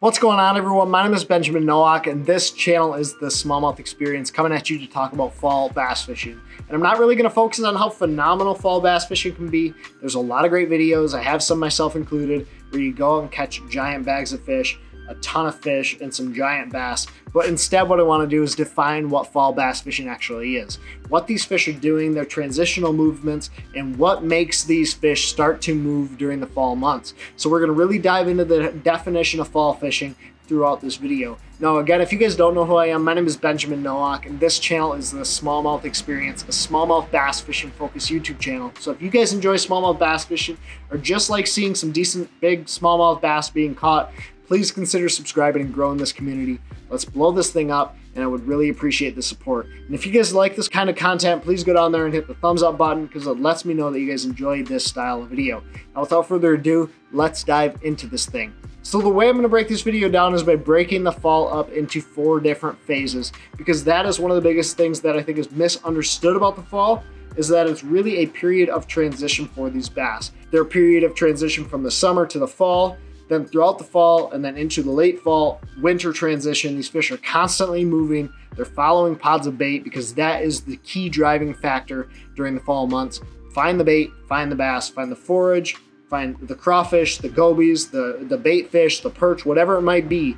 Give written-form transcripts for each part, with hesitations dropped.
What's going on, everyone? My name is Benjamin Nowak, and this channel is the Smallmouth Experience, coming at you to talk about fall bass fishing. And I'm not really going to focus on how phenomenal fall bass fishing can be. There's a lot of great videos, I have some myself included, where you go and catch giant bags of fish, a ton of fish, and some giant bass. But instead, what I want to do is define what fall bass fishing actually is, what these fish are doing, their transitional movements, and what makes these fish start to move during the fall months. So we're going to really dive into the definition of fall fishing throughout this video. Now, again, if you guys don't know who I am, my name is Benjamin Nowak, and this channel is the Smallmouth Experience, a smallmouth bass fishing focused YouTube channel. So if you guys enjoy smallmouth bass fishing, or just like seeing some decent big smallmouth bass being caught, please consider subscribing and growing this community. Let's blow this thing up, and I would really appreciate the support. And if you guys like this kind of content, please go down there and hit the thumbs up button, because it lets me know that you guys enjoy this style of video. Now, without further ado, let's dive into this thing. So the way I'm going to break this video down is by breaking the fall up into 4 different phases, because that is one of the biggest things that I think is misunderstood about the fall, is that it's really a period of transition for these bass. They're a period of transition from the summer to the fall. Then throughout the fall and then into the late fall, winter transition, these fish are constantly moving. They're following pods of bait, because that is the key driving factor during the fall months. Find the bait, find the bass, find the forage, find the crawfish, the gobies, the bait fish, the perch, whatever it might be.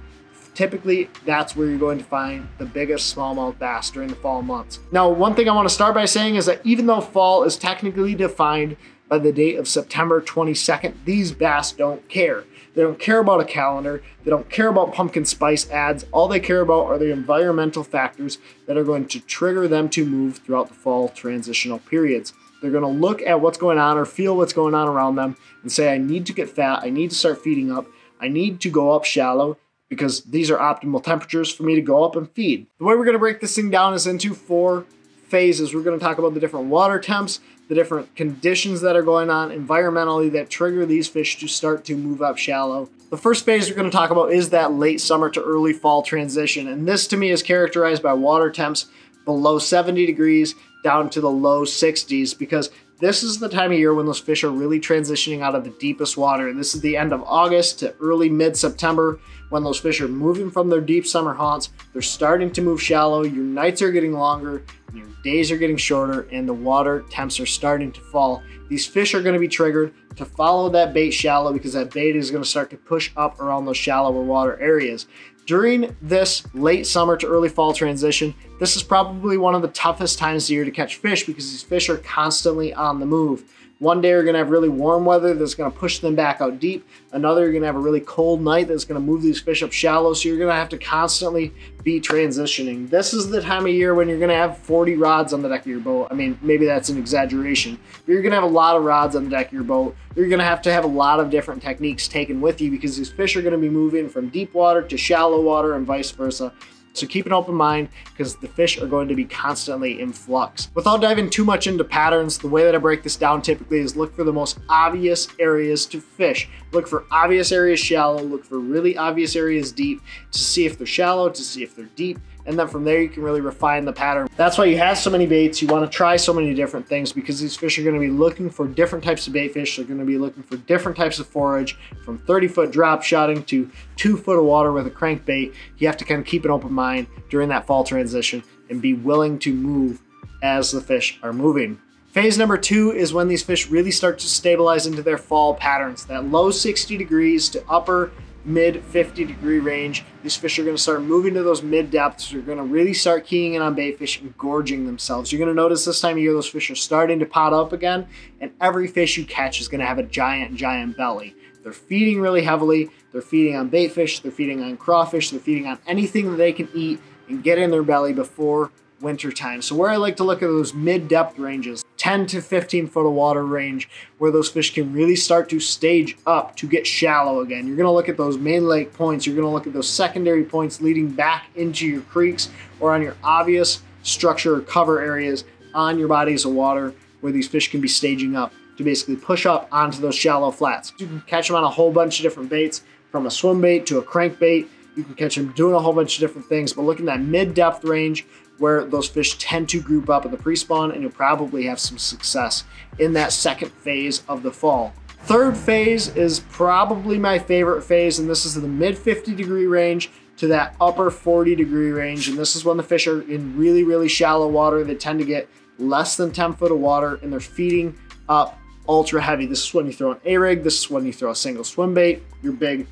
Typically, that's where you're going to find the biggest smallmouth bass during the fall months. Now, one thing I want to start by saying is that even though fall is technically defined by the date of September 22nd, these bass don't care. They don't care about a calendar. They don't care about pumpkin spice ads. All they care about are the environmental factors that are going to trigger them to move throughout the fall transitional periods. They're going to look at what's going on or feel what's going on around them and say, I need to get fat. I need to start feeding up. I need to go up shallow, because these are optimal temperatures for me to go up and feed. The way we're going to break this thing down is into 4 phases. We're going to talk about the different water temps, the different conditions that are going on environmentally that trigger these fish to start to move up shallow. The first phase we're going to talk about is that late summer to early fall transition. And this to me is characterized by water temps below 70 degrees down to the low 60s, because this is the time of year when those fish are really transitioning out of the deepest water. And this is the end of August to early mid-September, when those fish are moving from their deep summer haunts. They're starting to move shallow. Your nights are getting longer, and your days are getting shorter, and the water temps are starting to fall. These fish are going to be triggered to follow that bait shallow, because that bait is going to start to push up around those shallower water areas. During this late summer to early fall transition, this is probably one of the toughest times of the year to catch fish, because these fish are constantly on the move. One day you're going to have really warm weather that's going to push them back out deep. Another, you're going to have a really cold night that's going to move these fish up shallow, so you're going to have to constantly be transitioning. This is the time of year when you're going to have 40 rods on the deck of your boat. I mean, maybe that's an exaggeration, but you're going to have a lot of rods on the deck of your boat. You're going to have a lot of different techniques taken with you, because these fish are going to be moving from deep water to shallow water and vice versa. So keep an open mind, because the fish are going to be constantly in flux. Without diving too much into patterns, the way that I break this down typically is look for the most obvious areas to fish. Look for obvious areas shallow, look for really obvious areas deep, to see if they're shallow, to see if they're deep. And then from there, you can really refine the pattern. That's why you have so many baits. You want to try so many different things, because these fish are going to be looking for different types of bait fish. They're going to be looking for different types of forage, from 30-foot drop shotting to 2 foot of water with a crankbait. You have to kind of keep an open mind during that fall transition and be willing to move as the fish are moving. Phase number 2 is when these fish really start to stabilize into their fall patterns. That low 60 degrees to upper mid 50 degree range. These fish are going to start moving to those mid depths. They're going to really start keying in on bait fish and gorging themselves. You're going to notice this time of year those fish are starting to pot up again, and every fish you catch is going to have a giant belly. They're feeding really heavily. They're feeding on bait fish. They're feeding on crawfish. They're feeding on anything that they can eat and get in their belly before winter time. So where I like to look at those mid-depth ranges, 10 to 15 foot of water range, where those fish can really start to stage up to get shallow again. You're going to look at those main lake points. You're going to look at those secondary points leading back into your creeks or on your obvious structure or cover areas on your bodies of water, where these fish can be staging up to basically push up onto those shallow flats. You can catch them on a whole bunch of different baits, from a swim bait to a crankbait. You can catch them doing a whole bunch of different things, but look in that mid-depth range where those fish tend to group up in the pre-spawn, and you'll probably have some success in that second phase of the fall. Third phase is probably my favorite phase, and this is the mid 50-degree range to that upper 40-degree range. And this is when the fish are in really, really shallow water. They tend to get less than 10 foot of water, and they're feeding up ultra heavy. This is when you throw an A-rig. This is when you throw a single swim bait, your big,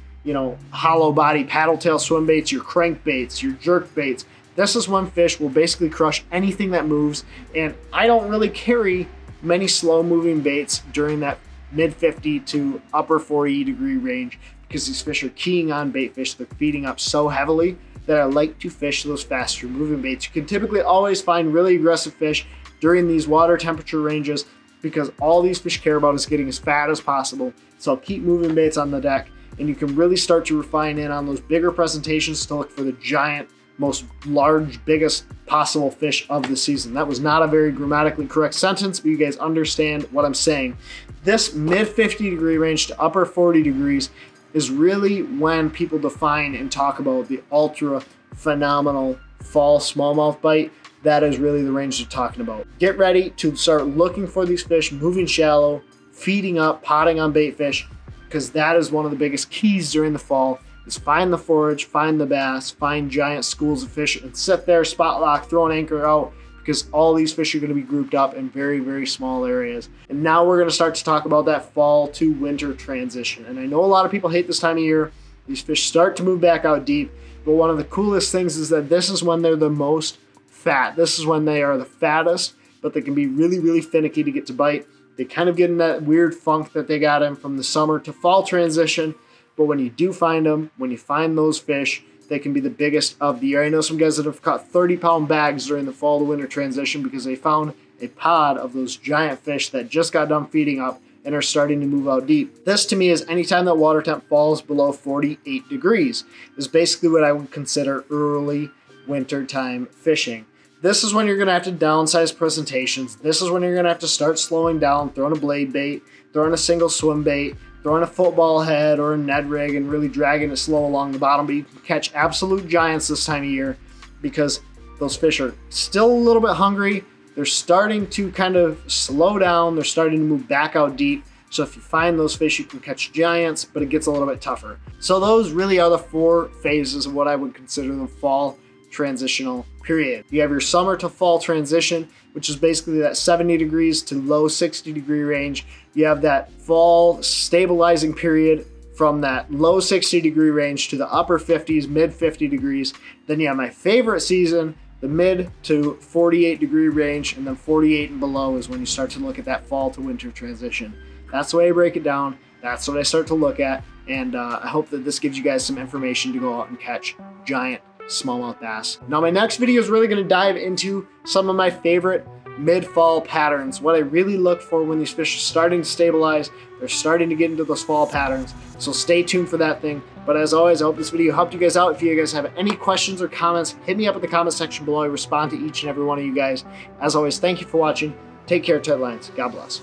hollow body paddle tail swim baits, your crank baits, your jerk baits. This is when fish will basically crush anything that moves. And I don't really carry many slow moving baits during that mid 50 to upper 40-degree range, because these fish are keying on bait fish. They're feeding up so heavily that I like to fish those faster moving baits. You can typically always find really aggressive fish during these water temperature ranges, because all these fish care about is getting as fat as possible. So I'll keep moving baits on the deck, and you can really start to refine in on those bigger presentations to look for the giant, most large, biggest possible fish of the season. That was not a very grammatically correct sentence, but you guys understand what I'm saying. This mid 50-degree range to upper 40 degrees is really when people define and talk about the ultra phenomenal fall smallmouth bite. That is really the range they're talking about. Get ready to start looking for these fish moving shallow, feeding up, potting on bait fish, because that is one of the biggest keys during the fall, is find the forage, find the bass, find giant schools of fish, and sit there, spot lock, throw an anchor out, because all these fish are going to be grouped up in very, very small areas. And now we're going to start to talk about that fall to winter transition. And I know a lot of people hate this time of year. These fish start to move back out deep, but one of the coolest things is that this is when they're the most fat. This is when they are the fattest, but they can be really, really finicky to get to bite. They kind of get in that weird funk that they got in from the summer to fall transition. But when you do find them, when you find those fish, they can be the biggest of the year. I know some guys that have caught 30-pound bags during the fall to winter transition because they found a pod of those giant fish that just got done feeding up and are starting to move out deep. This to me is anytime that water temp falls below 48 degrees is basically what I would consider early winter time fishing. This is when you're going to have to downsize presentations. This is when you're going to have to start slowing down, throwing a blade bait, throwing a single swim bait, throwing a football head or a Ned rig and really dragging it slow along the bottom. But you can catch absolute giants this time of year because those fish are still a little bit hungry. They're starting to kind of slow down. They're starting to move back out deep. So if you find those fish, you can catch giants, but it gets a little bit tougher. So those really are the 4 phases of what I would consider the fall transitional period. You have your summer to fall transition, which is basically that 70 degrees to low 60 degree range. You have that fall stabilizing period from that low 60 degree range to the upper 50s, mid 50 degrees. Then you have my favorite season, the mid to 48 degree range, and then 48 and below is when you start to look at that fall to winter transition. That's the way I break it down. That's what I start to look at. And I hope that this gives you guys some information to go out and catch giant smallmouth bass. Now my next video is really going to dive into some of my favorite mid-fall patterns, what I really look for when these fish are starting to stabilize, they're starting to get into those fall patterns. So stay tuned for that thing. But as always, I hope this video helped you guys out. If you guys have any questions or comments, hit me up in the comment section below. I respond to each and every one of you guys. As always, thank you for watching. Take care, tight lines. God bless.